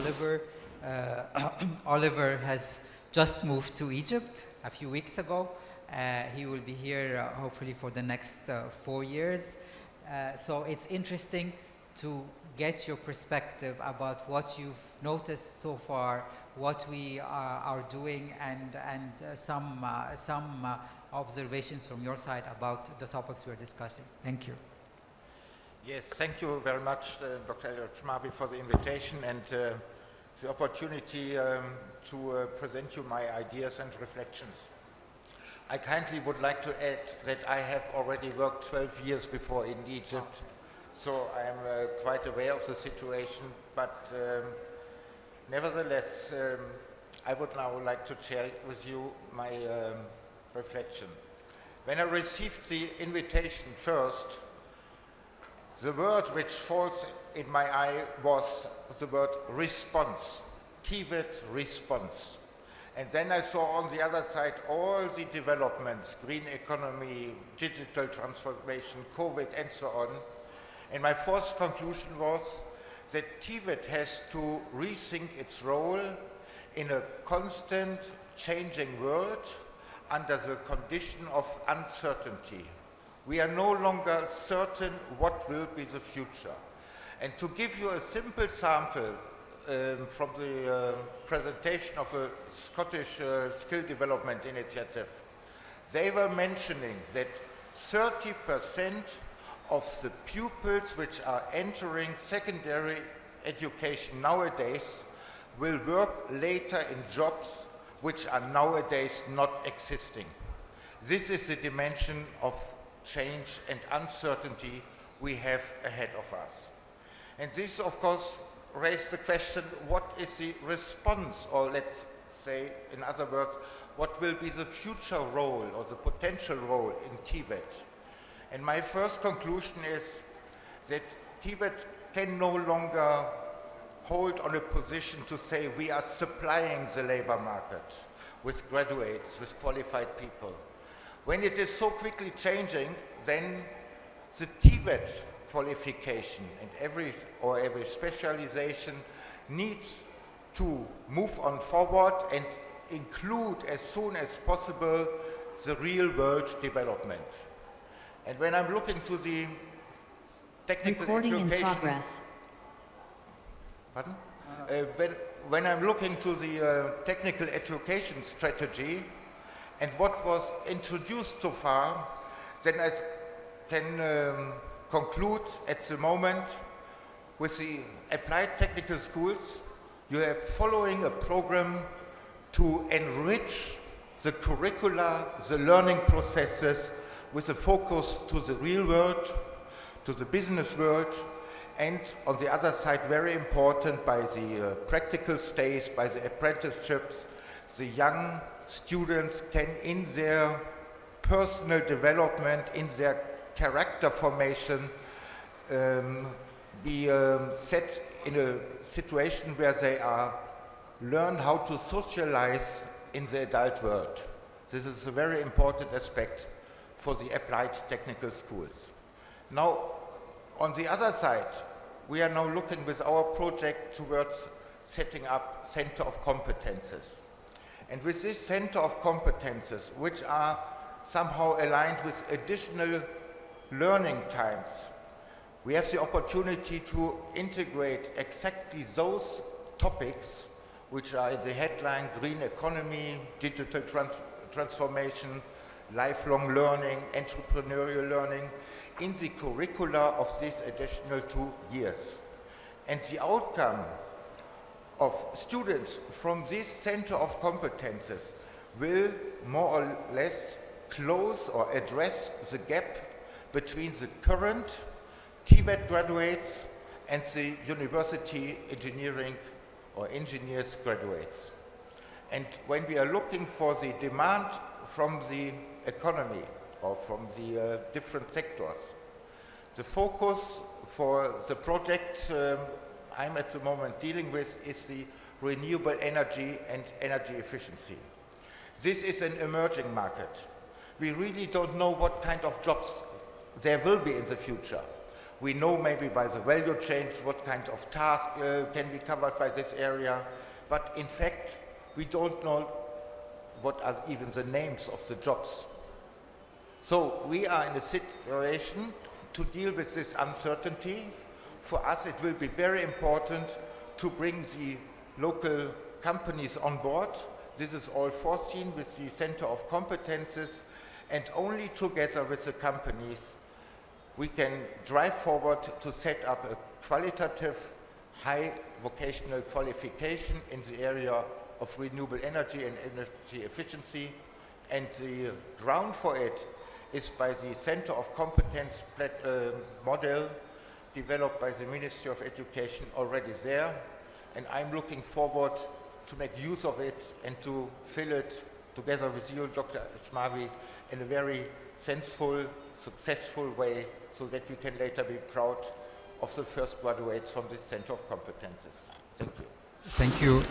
Oliver. Oliver has just moved to Egypt a few weeks ago. He will be here hopefully for the next 4 years. So it's interesting to get your perspective about what you've noticed so far, what we are doing, and some observations from your side about the topics we're discussing. Thank you. Yes, thank you very much, Dr. Elliot-Schmabi, for the invitation and the opportunity to present you my ideas and reflections. I kindly would like to add that I have already worked 12 years before in Egypt, so I'm quite aware of the situation, but nevertheless, I would now like to share with you my reflection. When I received the invitation first, the word which falls in my eye was the word response, TVET response. And then I saw on the other side all the developments, green economy, digital transformation, COVID, and so on. And my first conclusion was that TVET has to rethink its role in a constant changing world under the condition of uncertainty. We are no longer certain what will be the future. And to give you a simple sample from the presentation of a Scottish Skill Development Initiative, they were mentioning that 30% of the pupils which are entering secondary education nowadays will work later in jobs which are nowadays not existing. This is the dimension of change and uncertainty we have ahead of us. And this, of course, raised the question, what is the response, or let's say, in other words, what will be the future role or the potential role in TVET? And my first conclusion is that TVET can no longer hold on a position to say we are supplying the labor market with graduates, with qualified people. When it is so quickly changing, then the TVET qualification and every specialization needs to move on forward and include as soon as possible the real world development. And when I'm looking to the technical Recording education, in progress. Pardon? When I'm looking to the technical education strategy and what was introduced so far, then I can conclude at the moment with the applied technical schools, you are following a program to enrich the curricula, the learning processes with a focus to the real world, to the business world, and on the other side, very important, by the practical stays, by the apprenticeships, the young students can, in their personal development, in their character formation, be set in a situation where they learn how to socialize in the adult world. This is a very important aspect for the applied technical schools. Now, on the other side, we are now looking with our project towards setting up Center of Competences. And with this Center of Competences, which are somehow aligned with additional learning times, we have the opportunity to integrate exactly those topics which are in the headline: green economy, digital transformation, lifelong learning, entrepreneurial learning, in the curricula of these additional 2 years. And the outcome of students from this Center of Competences will more or less close or address the gap between the current TVET graduates and the university engineering or engineers graduates. And when we are looking for the demand from the economy or from the different sectors, the focus for the project I'm at the moment dealing with is the renewable energy and energy efficiency. This is an emerging market. We really don't know what kind of jobs there will be in the future. We know maybe by the value chain what kind of task can be covered by this area, but in fact, we don't know what are even the names of the jobs. So we are in a situation to deal with this uncertainty. For us, it will be very important to bring the local companies on board. This is all foreseen with the Center of Competences, and only together with the companies we can drive forward to set up a qualitative high vocational qualification in the area of renewable energy and energy efficiency, and the ground for it is by the Center of Competence model developed by the Ministry of Education already there, and I'm looking forward to make use of it and to fill it together with you, Dr. Schmawi, in a very sensible, successful way, so that we can later be proud of the first graduates from this Center of Competences. Thank you. Thank you.